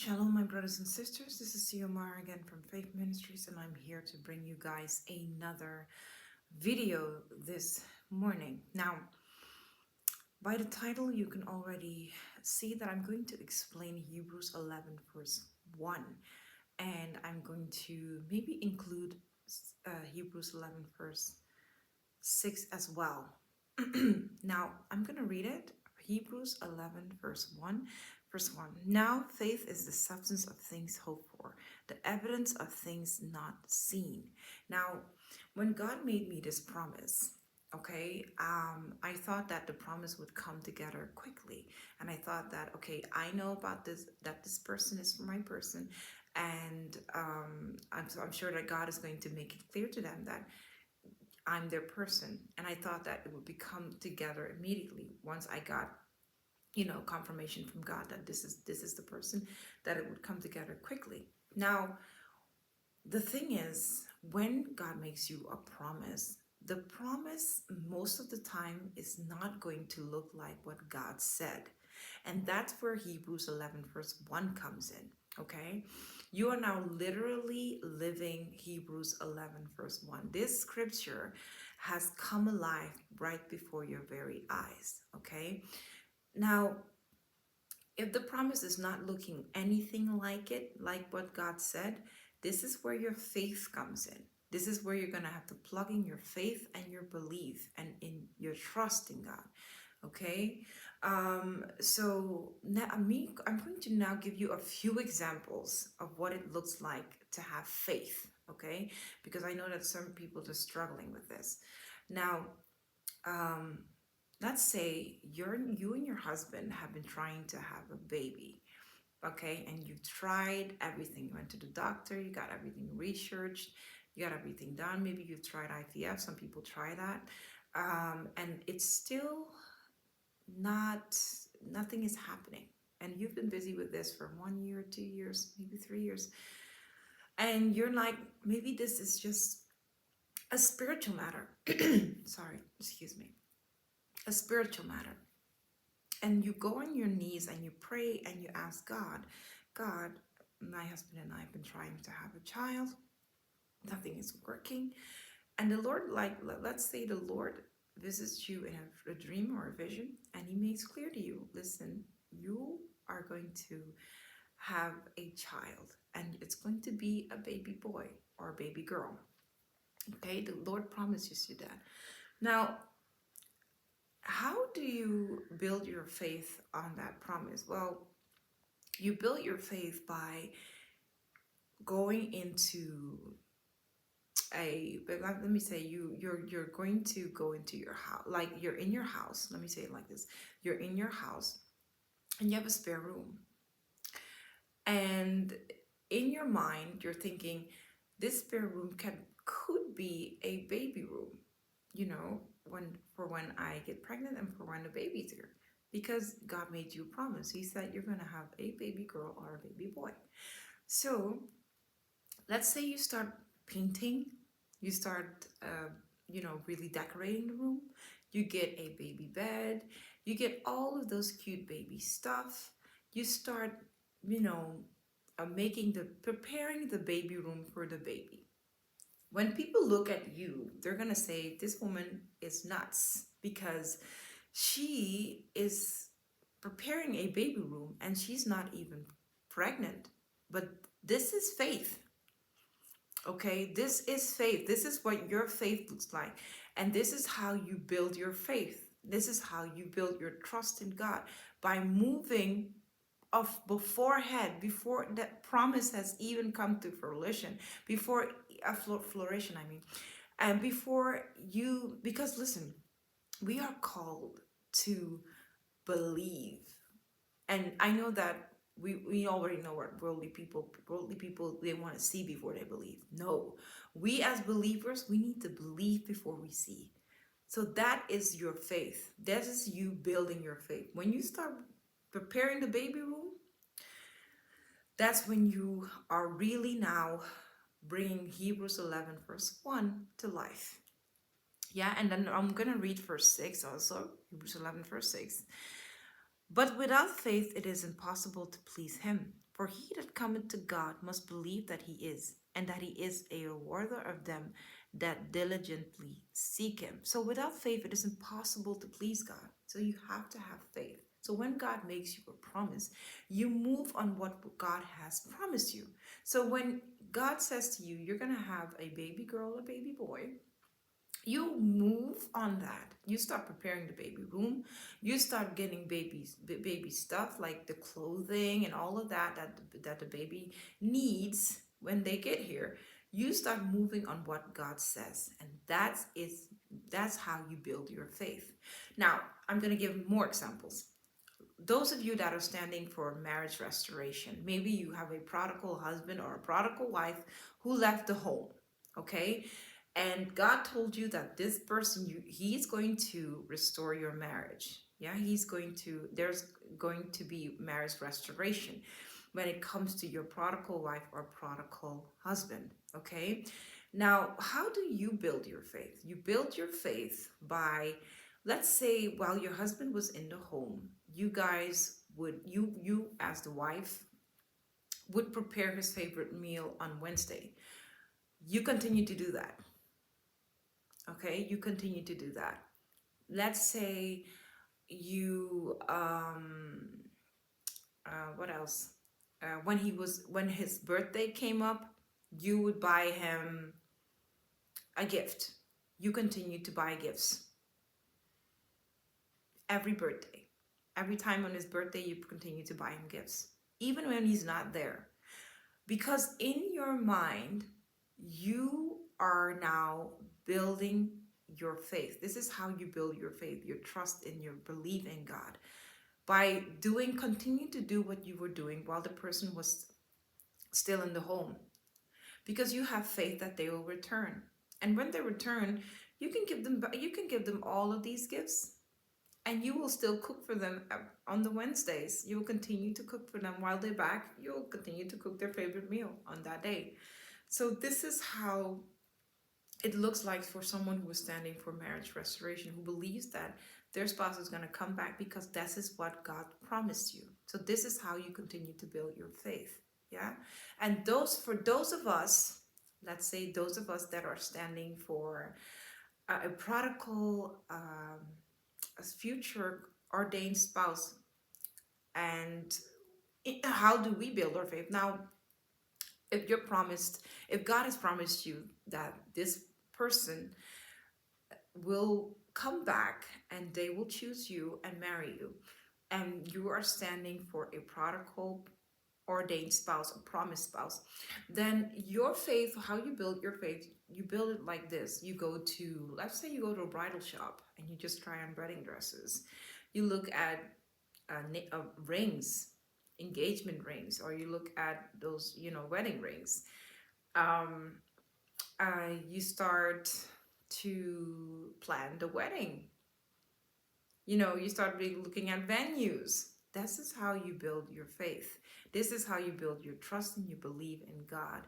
Shalom, my brothers and sisters. This is Siomar again from Faith Ministries, and I'm here to bring you guys another video this morning. Now, by the title, you can already see that I'm going to explain Hebrews 11, verse 1, and I'm going to maybe include Hebrews 11, verse 6 as well. Now, I'm going to read it. Hebrews 11, verse 1. Verse 1. Now, faith is the substance of things hoped for, the evidence of things not seen. Now, when God made me this promise, I thought that the promise would come together quickly. And I thought that, okay, I know about this, that this person is my person. And I'm sure that God is going to make it clear to them that I'm their person. And I thought that it would become together immediately once I got, confirmation from God that this is the person, that it would come together quickly. Now, the thing is, when God makes you a promise, the promise most of the time is not going to look like what God said. And that's where Hebrews 11 verse 1 comes in, okay? You are now literally living Hebrews 11 verse 1. This scripture has come alive right before your very eyes, okay? Now, if the promise is not looking anything like it, like what God said, this is where your faith comes in. This is where you're going to have to plug in your faith and your belief and in your trust in God. Okay? So now I'm going to now give you a few examples of what it looks like to have faith. Okay? Because I know that some people are struggling with this. Now, let's say you and your husband have been trying to have a baby, okay, and you've tried everything. You went to the doctor, you got everything researched, you got everything done. Maybe you've tried IVF. Some people try that, and it's still nothing is happening. And you've been busy with this for 1 year, 2 years, maybe 3 years, and you're like, maybe this is just a spiritual matter. Sorry, excuse me. A spiritual matter. And you go on your knees and you pray and you ask God, my husband and I have been trying to have a child. Nothing is working. And the Lord, let's say the Lord visits you in a dream or a vision, and he makes clear to you, listen, you are going to have a child, and it's going to be a baby boy or a baby girl. Okay, the Lord promises you that. Now, how do you build your faith on that promise? Well, you build your faith by going into let me say you're going to go into your house, like you're in your house. Let me say it like this. You're in your house and you have a spare room. And in your mind, you're thinking this spare room could be a baby room, when I get pregnant and for when the baby's here. Because God made you a promise. He said you're going to have a baby girl or a baby boy. So let's say you start painting, you start, really decorating the room. You get a baby bed, you get all of those cute baby stuff. You start, preparing the baby room for the baby. When people look at you, they're going to say, this woman is nuts because she is preparing a baby room and she's not even pregnant. But this is faith. Okay, this is faith. This is what your faith looks like. And this is how you build your faith. This is how you build your trust in God, by moving before that promise has even come to fruition, before a flourishing, and because listen, we are called to believe. And I know that we already know what worldly people, they want to see before they believe. No, we as believers, we need to believe before we see. So that is your faith. That is you building your faith. When you start preparing the baby room, that's when you are really now bringing Hebrews 11 verse 1 to life. Yeah, and then I'm going to read verse 6 also, Hebrews 11 verse 6. But without faith it is impossible to please him. For he that cometh to God must believe that he is, and that he is a rewarder of them that diligently seek him. So without faith it is impossible to please God. So you have to have faith. So when God makes you a promise, you move on what God has promised you. So when God says to you, you're going to have a baby girl, a baby boy, you move on that. You start preparing the baby room. You start getting baby stuff like the clothing and all of that the baby needs when they get here. You start moving on what God says, and that's how you build your faith. Now I'm going to give more examples. Those of you that are standing for marriage restoration, maybe you have a prodigal husband or a prodigal wife who left the home, okay? And God told you that this person, he's going to restore your marriage. Yeah, there's going to be marriage restoration when it comes to your prodigal wife or prodigal husband, okay? Now, how do you build your faith? You build your faith by, let's say, while your husband was in the home, you guys would, you as the wife, would prepare his favorite meal on Wednesday. You continue to do that. Okay, you continue to do that. Let's say you what else? When his birthday came up, you would buy him a gift. You continue to buy gifts every birthday. Every time on his birthday, you continue to buy him gifts, even when he's not there. Because in your mind, you are now building your faith. This is how you build your faith, your trust in your belief in God. By continue to do what you were doing while the person was still in the home. Because you have faith that they will return. And when they return, you can give them all of these gifts, and you will still cook for them on the Wednesdays. You will continue to cook for them while they're back. You'll continue to cook their favorite meal on that day. So this is how it looks like for someone who is standing for marriage restoration, who believes that their spouse is going to come back, because this is what God promised you. So this is how you continue to build your faith. Yeah. And for those of us, let's say those of us that are standing for a prodigal, a future ordained spouse, and how do we build our faith? Now, if God has promised you that this person will come back and they will choose you and marry you, and you are standing for a prodigal ordained spouse, a promised spouse, then your faith, how you build your faith, you build it like this. Let's say you go to a bridal shop and you just try on wedding dresses. You look at rings, engagement rings, or you look at those, wedding rings. You start to plan the wedding. You start looking at venues. This is how you build your faith. This is how you build your trust and you believe in God.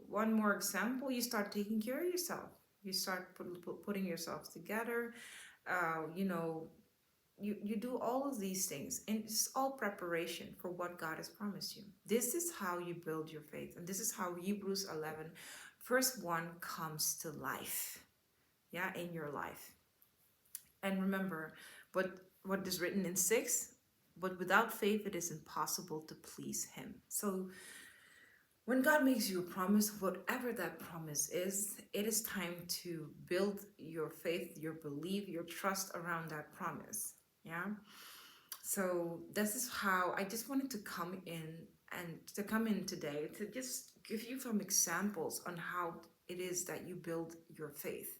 One more example, you start taking care of yourself. You start putting yourself together. You do all of these things, and it's all preparation for what God has promised you. This is how you build your faith, and this is how Hebrews 11 verse 1 comes to life. Yeah, in your life. And remember what is written in 6, but without faith it is impossible to please him. So when God makes you a promise, whatever that promise is, it is time to build your faith, your belief, your trust around that promise. Yeah. So this is how I just wanted to come in today to just give you some examples on how it is that you build your faith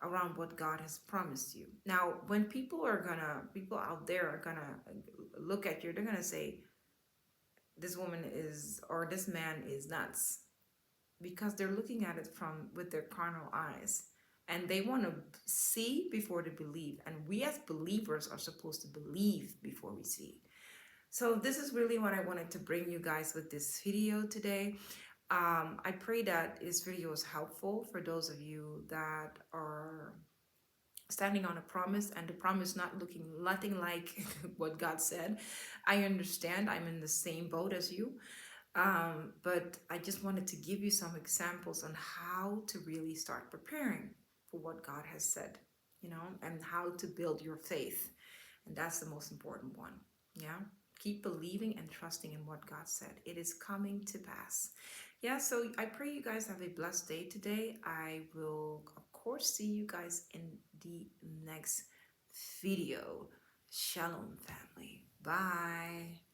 around what God has promised you. Now, when people out there are gonna look at you, they're gonna say, this woman or this man is nuts, because they're looking at it with their carnal eyes, and they want to see before they believe. And we as believers are supposed to believe before we see. So this is really what I wanted to bring you guys with this video today. I pray that this video is helpful for those of you that are standing on a promise, and the promise not looking nothing like what God said. I understand. I'm in the same boat as you. But I just wanted to give you some examples on how to really start preparing for what God has said, and how to build your faith. And that's the most important one. Yeah. Keep believing and trusting in what God said. It is coming to pass. Yeah. So I pray you guys have a blessed day today. I will, of course, see you guys in the next video. Shalom, family. Bye.